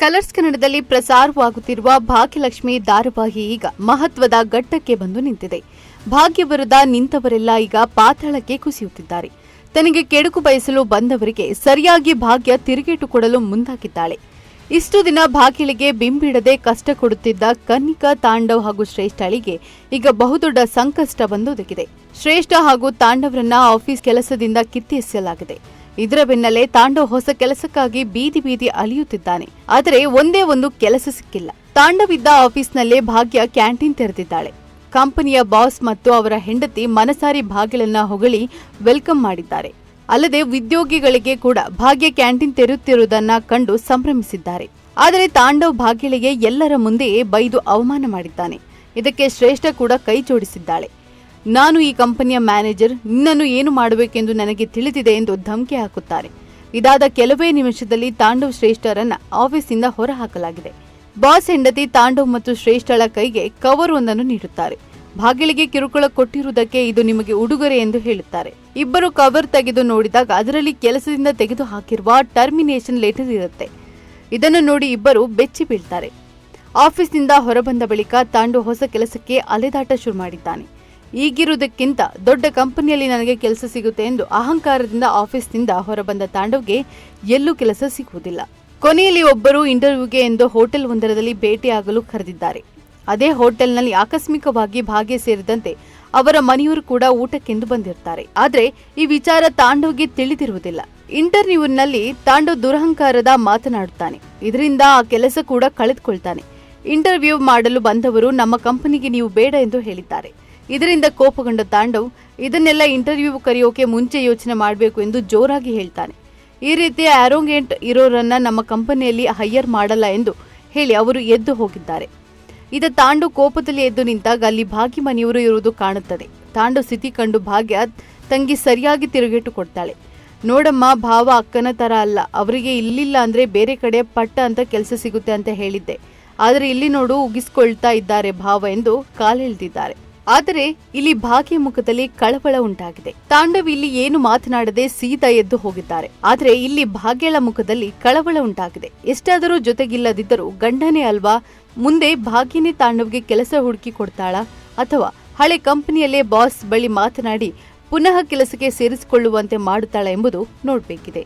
Colours ಕನ್ನಡದಲ್ಲಿ ಪ್ರಸಾರವಾಗುತ್ತಿರುವ ಭಾಗ್ಯಲಕ್ಷ್ಮಿ ಧಾರಾವಾಹಿ ಈಗ ಮಹತ್ವದ ಘಟ್ಟಕ್ಕೆ ಬಂದು ನಿಂತಿದೆ. ಭಾಗ್ಯ ವಿರುದ್ಧ ನಿಂತವರೆಲ್ಲ ಈಗ ಪಾತಾಳಕ್ಕೆ ಕುಸಿಯುತ್ತಿದ್ದಾರೆ. ತನಗೆ ಕೆಡುಕು ಬಯಸಲು ಬಂದವರಿಗೆ ಸರಿಯಾಗಿ ಭಾಗ್ಯ ತಿರುಗೇಟು ಕೊಡಲು ಮುಂದಾಗಿದ್ದಾಳೆ. ಇಷ್ಟು ದಿನ ಭಾಗ್ಯಳಿಗೆ ಬಿಂಬಿಡದೆ ಕಷ್ಟ ಕೊಡುತ್ತಿದ್ದ ಕನ್ನಿಕಾ, ತಾಂಡವ್ ಹಾಗೂ ಶ್ರೇಷ್ಠಳಿಗೆ ಈಗ ಬಹುದೊಡ್ಡ ಸಂಕಷ್ಟ ಬಂದು ಒದಗಿದೆ. ಶ್ರೇಷ್ಠ ಹಾಗೂ ತಾಂಡವ್ರನ್ನ ಆಫೀಸ್ ಕೆಲಸದಿಂದ ಕಿತ್ತೆಸೆಯಲಾಗಿದೆ. ಇದರ ಬೆನ್ನಲ್ಲೇ ತಾಂಡವ್ ಹೊಸ ಕೆಲಸಕ್ಕಾಗಿ ಬೀದಿ ಬೀದಿ ಅಲಿಯುತ್ತಿದ್ದಾನೆ. ಆದರೆ ಒಂದೇ ಒಂದು ಕೆಲಸ ಸಿಕ್ಕಿಲ್ಲ. ತಾಂಡವ್ ಇದ್ದ ಆಫೀಸ್ನಲ್ಲೇ ಭಾಗ್ಯ ಕ್ಯಾಂಟೀನ್ ತೆರೆದಿದ್ದಾಳೆ. ಕಂಪನಿಯ ಬಾಸ್ ಮತ್ತು ಅವರ ಹೆಂಡತಿ ಮನಸಾರಿ ಭಾಗ್ಯಳನ್ನ ಹೊಗಳಿ ವೆಲ್ಕಮ್ ಮಾಡಿದ್ದಾರೆ. ಅಲ್ಲದೆ ಉದ್ಯೋಗಿಗಳಿಗೆ ಕೂಡ ಭಾಗ್ಯ ಕ್ಯಾಂಟೀನ್ ತೆರೆಯುತ್ತಿರುವುದನ್ನ ಕಂಡು ಸಂಭ್ರಮಿಸಿದ್ದಾರೆ. ಆದರೆ ತಾಂಡವ್ ಭಾಗ್ಯಳಿಗೆ ಎಲ್ಲರ ಮುಂದೆಯೇ ಬೈದು ಅವಮಾನ ಮಾಡಿದ್ದಾನೆ. ಇದಕ್ಕೆ ಶ್ರೇಷ್ಠ ಕೂಡ ಕೈ ಜೋಡಿಸಿದ್ದಾಳೆ. ನಾನು ಈ ಕಂಪನಿಯ ಮ್ಯಾನೇಜರ್, ನಿನ್ನನ್ನು ಏನು ಮಾಡಬೇಕೆಂದು ನನಗೆ ತಿಳಿದಿದೆ ಎಂದು ಧಮಕಿ ಹಾಕುತ್ತಾರೆ. ಇದಾದ ಕೆಲವೇ ನಿಮಿಷದಲ್ಲಿ ತಾಂಡವ್ ಶ್ರೇಷ್ಠರನ್ನ ಆಫೀಸಿಂದ ಹೊರಹಾಕಲಾಗಿದೆ. ಬಾಸ್ ಹೆಂಡತಿ ತಾಂಡವ್ ಮತ್ತು ಶ್ರೇಷ್ಠಳ ಕೈಗೆ ಕವರ್ ಒಂದನ್ನು ನೀಡುತ್ತಾರೆ. ಭಾಗ್ಯಳಿಗೆ ಕಿರುಕುಳ ಕೊಟ್ಟಿರುವುದಕ್ಕೆ ಇದು ನಿಮಗೆ ಉಡುಗೊರೆ ಎಂದು ಹೇಳುತ್ತಾರೆ. ಇಬ್ಬರು ಕವರ್ ತೆಗೆದು ನೋಡಿದಾಗ ಅದರಲ್ಲಿ ಕೆಲಸದಿಂದ ತೆಗೆದು ಹಾಕಿರುವ ಟರ್ಮಿನೇಷನ್ ಲೆಟರ್ ಇರುತ್ತೆ. ಇದನ್ನು ನೋಡಿ ಇಬ್ಬರು ಬೆಚ್ಚಿ ಬೀಳ್ತಾರೆ. ಆಫೀಸ್ನಿಂದ ಹೊರಬಂದ ಬಳಿಕ ತಾಂಡವ್ ಹೊಸ ಕೆಲಸಕ್ಕೆ ಅಲೆದಾಟ ಶುರು ಮಾಡಿದ್ದಾನೆ. ಈಗಿರುವುದಕ್ಕಿಂತ ದೊಡ್ಡ ಕಂಪನಿಯಲ್ಲಿ ನನಗೆ ಕೆಲಸ ಸಿಗುತ್ತೆ ಎಂದು ಅಹಂಕಾರದಿಂದ ಆಫೀಸ್ನಿಂದ ಹೊರಬಂದ ತಾಂಡವ್ಗೆ ಎಲ್ಲೂ ಕೆಲಸ ಸಿಗುವುದಿಲ್ಲ. ಕೊನೆಯಲ್ಲಿ ಒಬ್ಬರು ಇಂಟರ್ವ್ಯೂಗೆ ಎಂದು ಹೋಟೆಲ್ ಒಂದರಲ್ಲಿ ಭೇಟಿಯಾಗಲು ಕರೆದಿದ್ದಾರೆ. ಅದೇ ಹೋಟೆಲ್ನಲ್ಲಿ ಆಕಸ್ಮಿಕವಾಗಿ ಭಾಗ್ಯ ಸೇರಿದಂತೆ ಅವರ ಮನೆಯವರು ಕೂಡ ಊಟಕ್ಕೆಂದು ಬಂದಿರ್ತಾರೆ. ಆದರೆ ಈ ವಿಚಾರ ತಾಂಡವ್ಗೆ ತಿಳಿದಿರುವುದಿಲ್ಲ. ಇಂಟರ್ವ್ಯೂನಲ್ಲಿ ತಾಂಡವ್ ದುರಹಂಕಾರದ ಮಾತನಾಡುತ್ತಾನೆ. ಇದರಿಂದ ಆ ಕೆಲಸ ಕೂಡ ಕಳೆದುಕೊಳ್ತಾನೆ. ಇಂಟರ್ವ್ಯೂ ಮಾಡಲು ಬಂದವರು ನಮ್ಮ ಕಂಪನಿಗೆ ನೀವು ಬೇಡ ಎಂದು ಹೇಳಿದ್ದಾರೆ. ಇದರಿಂದ ಕೋಪಗೊಂಡ ತಾಂಡವ್ ಇದನ್ನೆಲ್ಲ ಇಂಟರ್ವ್ಯೂ ಕರೆಯೋಕೆ ಮುಂಚೆ ಯೋಚನೆ ಮಾಡಬೇಕು ಎಂದು ಜೋರಾಗಿ ಹೇಳ್ತಾನೆ. ಈ ರೀತಿಯ ಆರೋಗ್ಯಂಟ್ ಇರೋರನ್ನ ನಮ್ಮ ಕಂಪನಿಯಲ್ಲಿ ಹೈಯರ್ ಮಾಡಲ್ಲ ಎಂದು ಹೇಳಿ ಅವರು ಎದ್ದು ಹೋಗಿದ್ದಾರೆ. ಇದ ತಾಂಡವ್ ಕೋಪದಲ್ಲಿ ಎದ್ದು ನಿಂತಾಗ ಅಲ್ಲಿ ಭಾಗ್ಯ ಮನೆಯವರು ಇರುವುದು ಕಾಣುತ್ತದೆ. ತಾಂಡವ್ ಸ್ಥಿತಿ ಕಂಡು ಭಾಗ್ಯ ತಂಗಿ ಸರಿಯಾಗಿ ತಿರುಗೇಟು ಕೊಡ್ತಾಳೆ. ನೋಡಮ್ಮ, ಭಾವ ಅಕ್ಕನ ತರ ಅಲ್ಲ, ಅವರಿಗೆ ಇಲ್ಲಿಲ್ಲ ಅಂದ್ರೆ ಬೇರೆ ಕಡೆ ಪಟ್ಟ ಅಂತ ಕೆಲಸ ಸಿಗುತ್ತೆ ಅಂತ ಹೇಳಿದ್ದೆ. ಆದರೆ ಇಲ್ಲಿ ನೋಡು ಉಗಿಸ್ಕೊಳ್ತಾ ಇದ್ದಾರೆ ಭಾವ ಎಂದು ಕಾಲೆಳೆದಿದ್ದಾರೆ. ಆದರೆ ಇಲ್ಲಿ ಭಾಗ್ಯ ಮುಖದಲ್ಲಿ ಕಳವಳ ಉಂಟಾಗಿದೆ. ತಾಂಡವ್ ಇಲ್ಲಿ ಏನು ಮಾತನಾಡದೆ ಸೀದಾ ಎದ್ದು ಹೋಗಿದ್ದಾರೆ. ಆದರೆ ಇಲ್ಲಿ ಭಾಗ್ಯಳ ಮುಖದಲ್ಲಿ ಕಳವಳ ಉಂಟಾಗಿದೆ. ಎಷ್ಟಾದರೂ ಜೊತೆಗಿಲ್ಲದಿದ್ದರೂ ಗಂಡನೇ ಅಲ್ವಾ, ಮುಂದೆ ಭಾಗ್ಯನೇ ತಾಂಡವ್ಗೆ ಕೆಲಸ ಹುಡುಕಿ ಕೊಡ್ತಾಳಾ ಅಥವಾ ಹಳೆ ಕಂಪನಿಯಲ್ಲೇ ಬಾಸ್ ಬಳಿ ಮಾತನಾಡಿ ಪುನಃ ಕೆಲಸಕ್ಕೆ ಸೇರಿಸಿಕೊಳ್ಳುವಂತೆ ಮಾಡುತ್ತಾಳಾ ಎಂಬುದು ನೋಡಬೇಕಿದೆ.